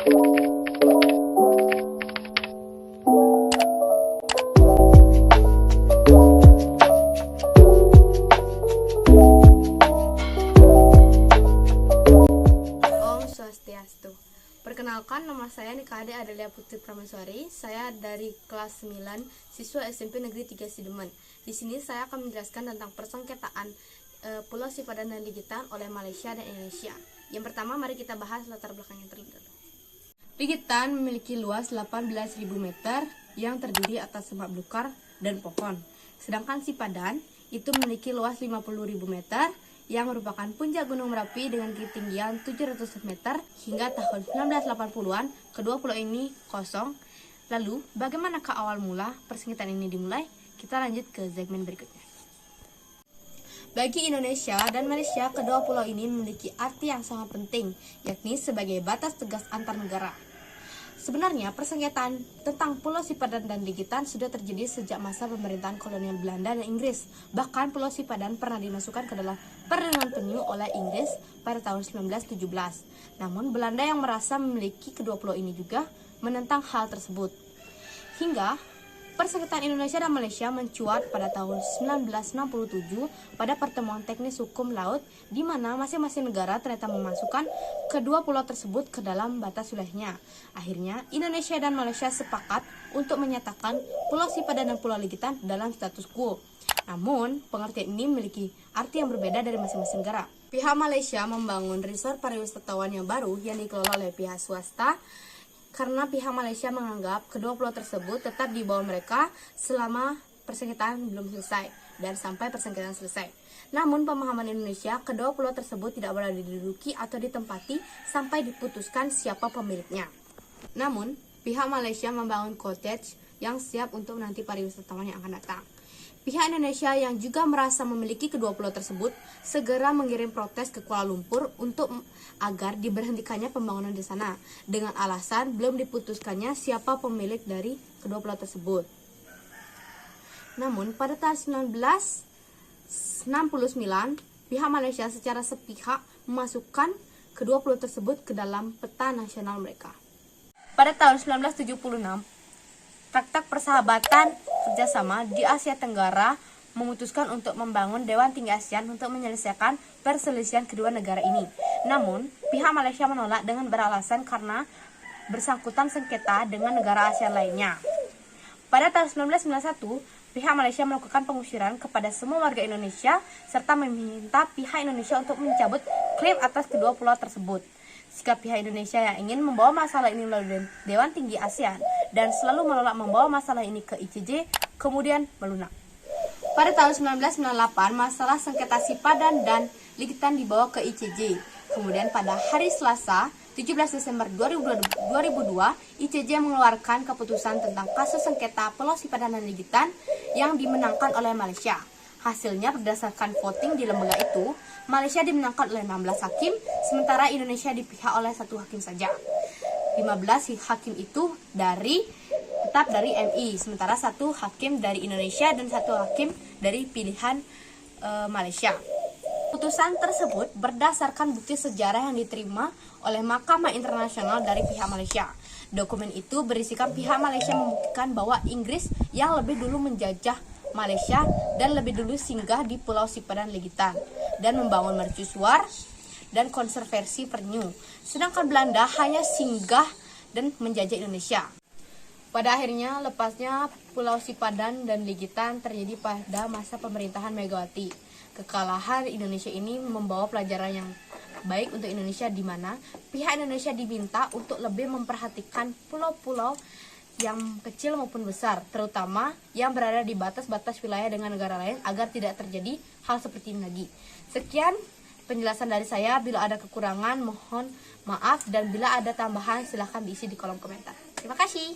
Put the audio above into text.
Perkenalkan, nama saya Nikade Adelia Putri Prameswari. Saya dari kelas 9, siswa SMP Negeri 3 Sidemen. Di sini saya akan menjelaskan tentang persengketaan Pulau Sipadan dan Ligitan oleh Malaysia dan Indonesia. Yang pertama, mari kita bahas latar belakangnya terlebih dahulu. Ligitan memiliki luas 18.000 meter yang terdiri atas semak belukar dan pohon. Sedangkan Sipadan itu memiliki luas 50.000 meter yang merupakan puncak Gunung Merapi dengan ketinggian 700 meter. Hingga tahun 1980-an, kedua pulau ini kosong. Lalu, bagaimanakah awal mula persengketaan ini dimulai? Kita lanjut ke segmen berikutnya. Bagi Indonesia dan Malaysia, kedua pulau ini memiliki arti yang sangat penting, yakni sebagai batas tegas antar negara. Sebenarnya, persengketaan tentang Pulau Sipadan dan Ligitan sudah terjadi sejak masa pemerintahan kolonial Belanda dan Inggris. Bahkan Pulau Sipadan pernah dimasukkan ke dalam perdagangan penyu oleh Inggris pada tahun 1917. Namun, Belanda yang merasa memiliki kedua pulau ini juga menentang hal tersebut. Hingga persengketaan Indonesia dan Malaysia mencuat pada tahun 1967 pada pertemuan teknis hukum laut, di mana masing-masing negara ternyata memasukkan kedua pulau tersebut ke dalam batas wilayahnya. Akhirnya, Indonesia dan Malaysia sepakat untuk menyatakan Pulau Sipadan dan Pulau Ligitan dalam status quo. Namun, pengertian ini memiliki arti yang berbeda dari masing-masing negara. Pihak Malaysia membangun resort pariwisatawan yang baru yang dikelola oleh pihak swasta, karena pihak Malaysia menganggap kedua pulau tersebut tetap di bawah mereka selama persengketaan belum selesai dan sampai persengketaan selesai. Namun pemahaman Indonesia, kedua pulau tersebut tidak boleh diduduki atau ditempati sampai diputuskan siapa pemiliknya. Namun, pihak Malaysia membangun cottage yang siap untuk nanti pariwisatawan yang akan datang. Pihak Indonesia yang juga merasa memiliki kedua pulau tersebut segera mengirim protes ke Kuala Lumpur untuk agar diberhentikannya pembangunan di sana dengan alasan belum diputuskannya siapa pemilik dari kedua pulau tersebut. Namun pada tahun 1969 pihak Malaysia secara sepihak memasukkan kedua pulau tersebut ke dalam peta nasional mereka. Pada tahun 1976 Traktat Persahabatan Kerjasama di Asia Tenggara memutuskan untuk membangun Dewan Tinggi ASEAN untuk menyelesaikan perselisihan kedua negara ini. Namun, pihak Malaysia menolak dengan beralasan karena bersangkutan sengketa dengan negara ASEAN lainnya. Pada tahun 1991, pihak Malaysia melakukan pengusiran kepada semua warga Indonesia serta meminta pihak Indonesia untuk mencabut klaim atas kedua pulau tersebut. Sikap pihak Indonesia yang ingin membawa masalah ini melalui Dewan Tinggi ASEAN dan selalu menolak membawa masalah ini ke ICJ kemudian melunak. Pada tahun 1998, masalah sengketa Sipadan dan Ligitan dibawa ke ICJ. Kemudian pada hari Selasa, 17 Desember 2002, ICJ mengeluarkan keputusan tentang kasus sengketa Pulau Sipadan dan Ligitan yang dimenangkan oleh Malaysia. Hasilnya berdasarkan voting di lembaga itu, Malaysia dimenangkan oleh 16 hakim, sementara Indonesia dipihak oleh 1 hakim saja. 15 hakim itu tetap dari MI, sementara 1 hakim dari Indonesia dan 1 hakim dari pilihan Malaysia. Putusan tersebut berdasarkan bukti sejarah yang diterima oleh Mahkamah Internasional dari pihak Malaysia. Dokumen itu berisikan pihak Malaysia membuktikan bahwa Inggris yang lebih dulu menjajah Malaysia dan lebih dulu singgah di Pulau Sipadan Ligitan dan membangun mercusuar dan konservasi penyu. Sedangkan Belanda hanya singgah dan menjajah Indonesia. Pada akhirnya, lepasnya Pulau Sipadan dan Ligitan terjadi pada masa pemerintahan Megawati. Kekalahan Indonesia ini membawa pelajaran yang baik untuk Indonesia, di mana pihak Indonesia diminta untuk lebih memperhatikan pulau-pulau yang kecil maupun besar, terutama yang berada di batas-batas wilayah dengan negara lain agar tidak terjadi hal seperti ini lagi. Sekian penjelasan dari saya. Bila ada kekurangan, mohon maaf, dan bila ada tambahan silahkan diisi di kolom komentar. Terima kasih.